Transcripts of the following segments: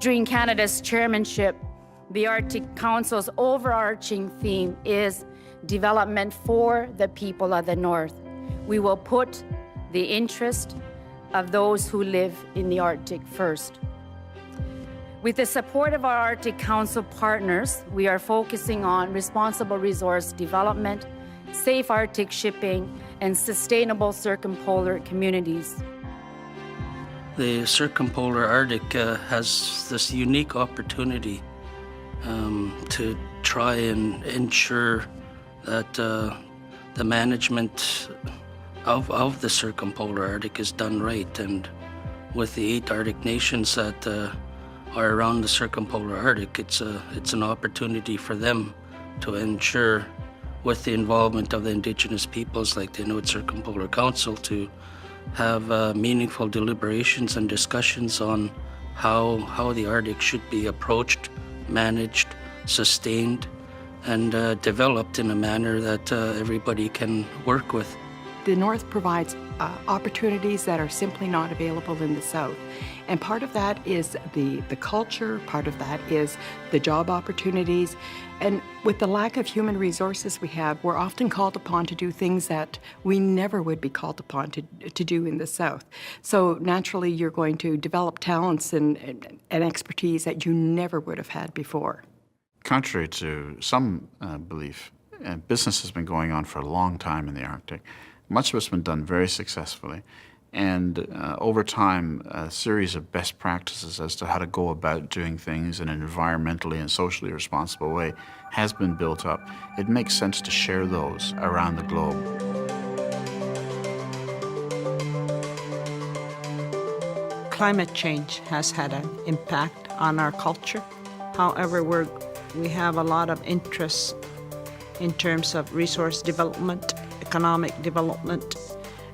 During Canada's chairmanship, the Arctic Council's overarching theme is development for the people of the North. We will put the interest of those who live in the Arctic first. With the support of our Arctic Council partners, we are focusing on responsible resource development, safe Arctic shipping, and sustainable circumpolar communities. The circumpolar Arctic has this unique opportunity to try and ensure that the management of the circumpolar Arctic is done right. And with the 8 Arctic nations that are around the circumpolar Arctic, it's an opportunity for them to ensure, with the involvement of the Indigenous peoples like the Inuit Circumpolar Council, to have meaningful deliberations and discussions on how the Arctic should be approached, managed, sustained, and developed in a manner that everybody can work with. The North provides opportunities that are simply not available in the South. And part of that is the culture, part of that is the job opportunities. And with the lack of human resources we have, we're often called upon to do things that we never would be called upon to do in the South. So naturally, you're going to develop talents and expertise that you never would have had before. Contrary to some belief, business has been going on for a long time in the Arctic. Much of it's been done very successfully. And over time, a series of best practices as to how to go about doing things in an environmentally and socially responsible way has been built up. It makes sense to share those around the globe. Climate change has had an impact on our culture. However, we have a lot of interest in terms of resource development, economic development,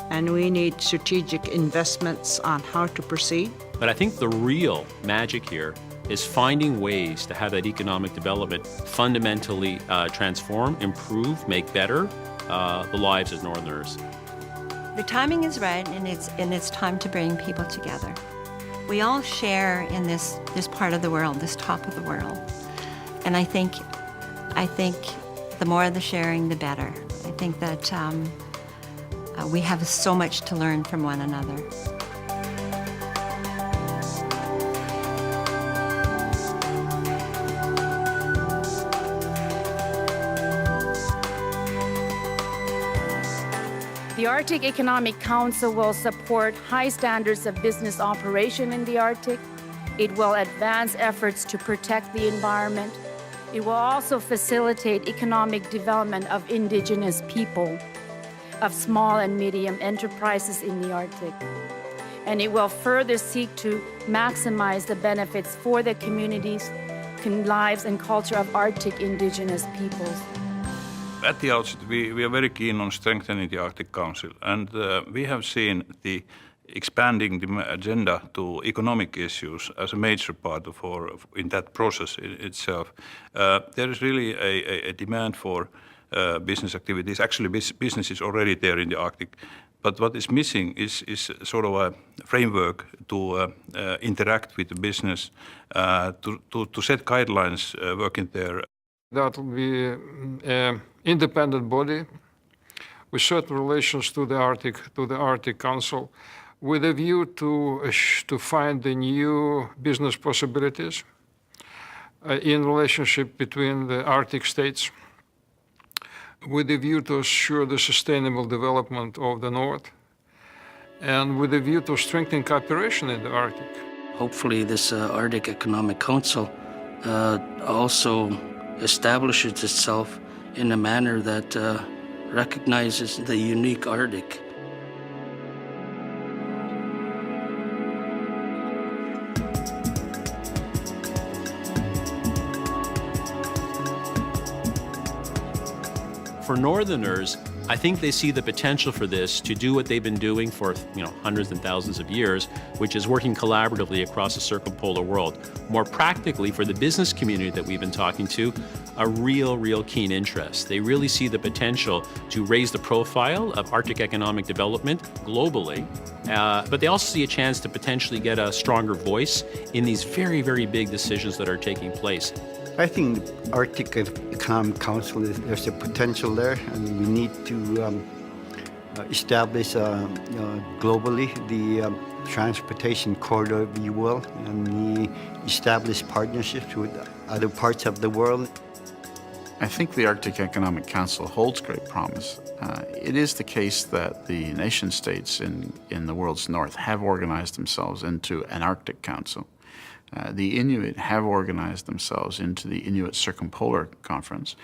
and we need strategic investments on how to proceed. But I think the real magic here is finding ways to have that economic development fundamentally transform, improve, make better the lives of Northerners. The timing is right, and it's time to bring people together. We all share in this part of the world, this top of the world. And I think the more of the sharing, the better. I think that we have so much to learn from one another. The Arctic Economic Council will support high standards of business operation in the Arctic. It will advance efforts to protect the environment. It will also facilitate economic development of Indigenous people, of small and medium enterprises in the Arctic. And it will further seek to maximize the benefits for the communities, lives and culture of Arctic Indigenous peoples. At the outset, we are very keen on strengthening the Arctic Council, and we have seen the expanding the agenda to economic issues as a major part in that process itself. There is really a demand for business activities. Actually, business is already there in the Arctic, but what is missing is sort of a framework to interact with the business, to set guidelines working there. That will be an independent body with certain relations to the Arctic Council, with a view to find the new business possibilities in relationship between the Arctic states, with a view to assure the sustainable development of the North, and with a view to strengthen cooperation in the Arctic. Hopefully this Arctic Economic Council also establishes itself in a manner that recognizes the unique Arctic. For Northerners, I think they see the potential for this to do what they've been doing for hundreds and thousands of years, which is working collaboratively across the circumpolar world. More practically, for the business community that we've been talking to, a real keen interest. They really see the potential to raise the profile of Arctic economic development globally, but they also see a chance to potentially get a stronger voice in these very big decisions that are taking place. I think the Arctic Economic Council, there's a potential there, and we need to establish globally the transportation corridor, if you will, and we establish partnerships with other parts of the world. I think the Arctic Economic Council holds great promise. It is the case that the nation states in the world's north have organized themselves into an Arctic Council. The Inuit have organized themselves into the Inuit Circumpolar Conference,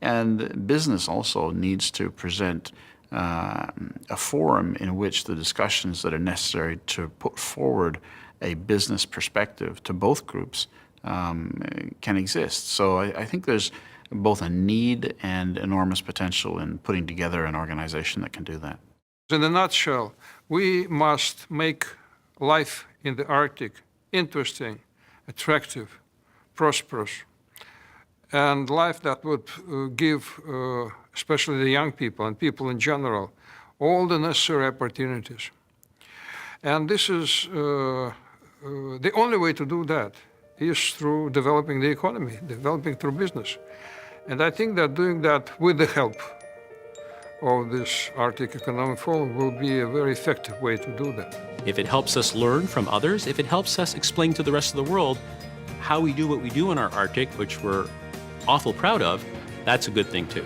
and business also needs to present a forum in which the discussions that are necessary to put forward a business perspective to both groups can exist. So I think there's both a need and enormous potential in putting together an organization that can do that. In a nutshell, we must make life in the Arctic interesting, attractive, prosperous, and life that would give, especially the young people and people in general, all the necessary opportunities. And this is the only way to do that is through developing the economy, developing through business. And I think that doing that with the help of this Arctic Economic Forum will be a very effective way to do that. If it helps us learn from others, if it helps us explain to the rest of the world how we do what we do in our Arctic, which we're awful proud of, that's a good thing too.